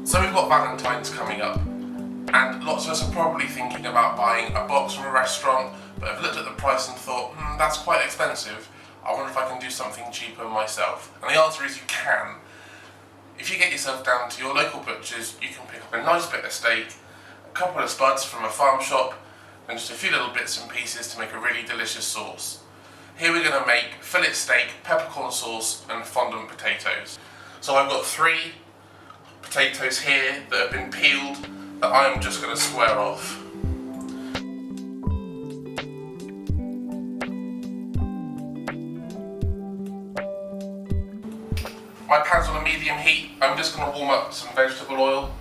So we've got Valentine's coming up, and lots of us are probably thinking about buying a box from a restaurant, but have looked at the price and thought, that's quite expensive. I wonder if I can do something cheaper myself. And the answer is you can. If you get yourself down to your local butcher's, you can pick up a nice bit of steak, a couple of spuds from a farm shop, and just a few little bits and pieces to make a really delicious sauce. Here we're going to make fillet steak, peppercorn sauce and fondant potatoes. So I've got 3 potatoes here that have been peeled that I'm just going to square off. My pan's on a medium heat. I'm just going to warm up some vegetable oil.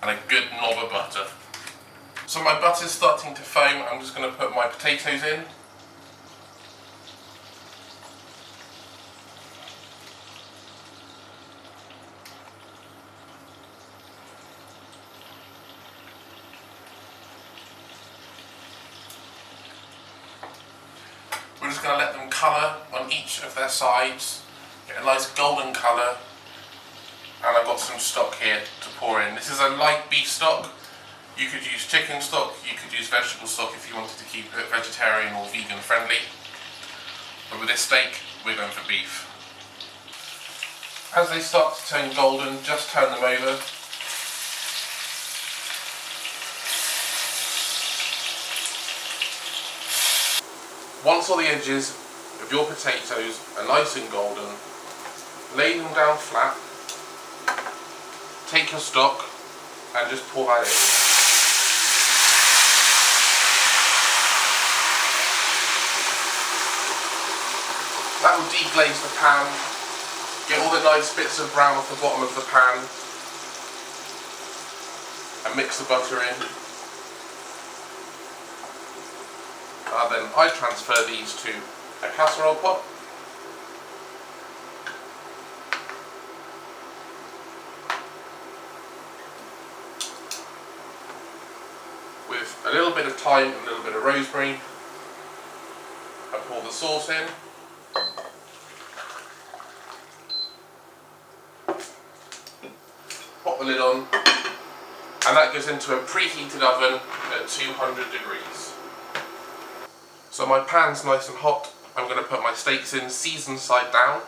And a good knob of butter. So my butter's starting to foam. I'm just going to put my potatoes in. We're just going to let them colour on each of their sides, get a nice golden colour, and I've got some stock here to pour in. This is a light beef stock. You could use chicken stock, you could use vegetable stock if you wanted to keep it vegetarian or vegan friendly. But with this steak, we're going for beef. As they start to turn golden, just turn them over. Once all the edges of your potatoes are nice and golden, lay them down flat, take your stock and just pour that in. That will deglaze the pan, get all the nice bits of brown off the bottom of the pan, and mix the butter in. Then I transfer these to a casserole pot. With a little bit of thyme and a little bit of rosemary, I pour the sauce in. Pop the lid on, and that goes into a preheated oven at 200 degrees. So my pan's nice and hot. I'm going to put my steaks in, seasoned side down.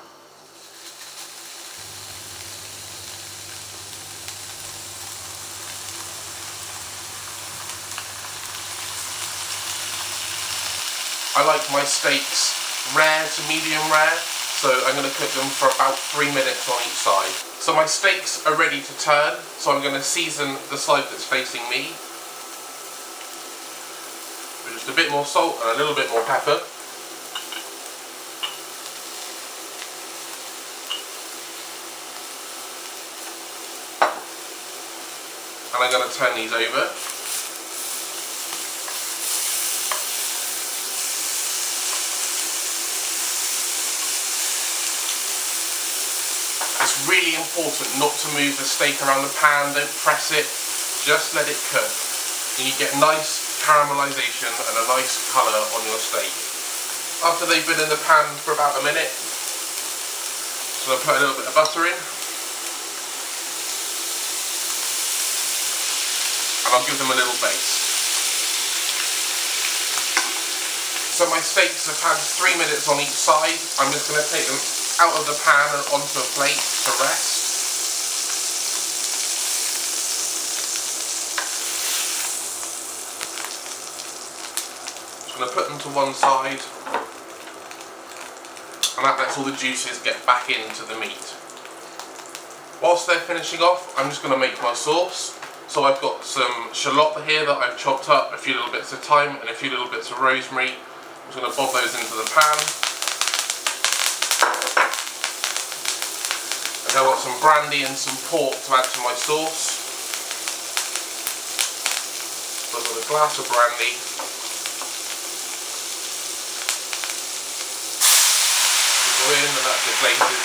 I like my steaks rare to medium rare, so I'm going to cook them for about 3 minutes on each side. So my steaks are ready to turn, so I'm going to season the side that's facing me. With just a bit more salt and a little bit more pepper. And I'm going to turn these over. It's really important not to move the steak around the pan, don't press it, just let it cook. And you get nice caramelisation and a nice colour on your steak. After they've been in the pan for about a minute, so I'll put a little bit of butter in. And I'll give them a little baste. So my steaks have had 3 minutes on each side. I'm just going to take them out of the pan and onto a plate to rest. I'm going to put them to one side, and that lets all the juices get back into the meat. Whilst they're finishing off, I'm just going to make my sauce. So I've got some shallot here that I've chopped up, a few little bits of thyme and a few little bits of rosemary. I'm just going to bob those into the pan. And I've got some brandy and some port to add to my sauce. So I've got a glass of brandy. In, and that deglazes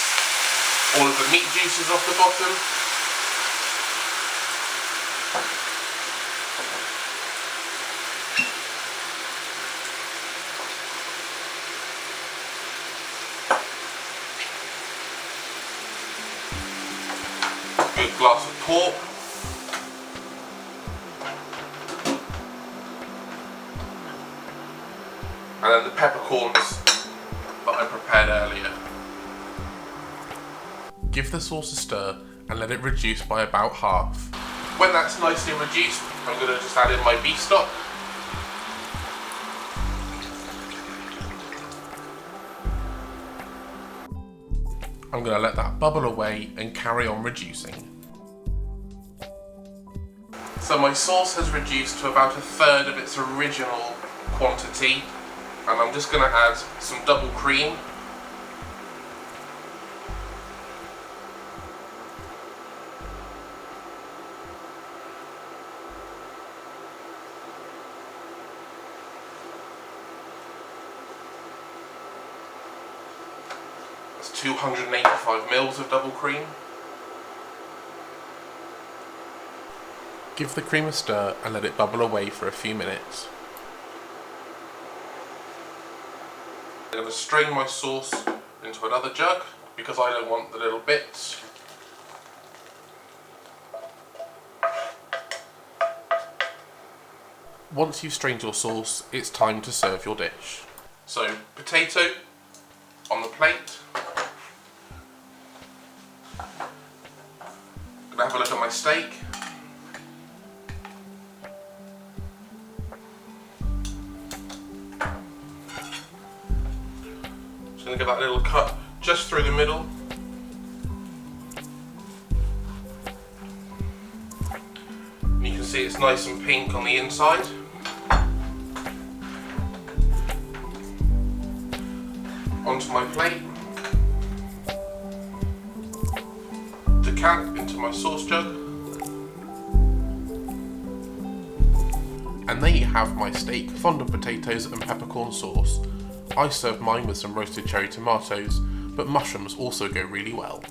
all of the meat juices off the bottom. glass of port. And then the peppercorns that I prepared earlier. Give the sauce a stir and let it reduce by about half. When that's nicely reduced, I'm going to just add in my beef stock. I'm going to let that bubble away and carry on reducing. So my sauce has reduced to about a third of its original quantity, and I'm just going to add some double cream. That's 285 mils of double cream. Give the cream a stir and let it bubble away for a few minutes. I'm going to strain my sauce into another jug because I don't want the little bits. Once you've strained your sauce, it's time to serve your dish. So, potato on the plate. I'm going to have a look at my steak. Just going to give that little cut just through the middle. And you can see it's nice and pink on the inside. Onto my plate. Decant into my sauce jug. And there you have my steak, fondant potatoes and peppercorn sauce. I served mine with some roasted cherry tomatoes, but mushrooms also go really well.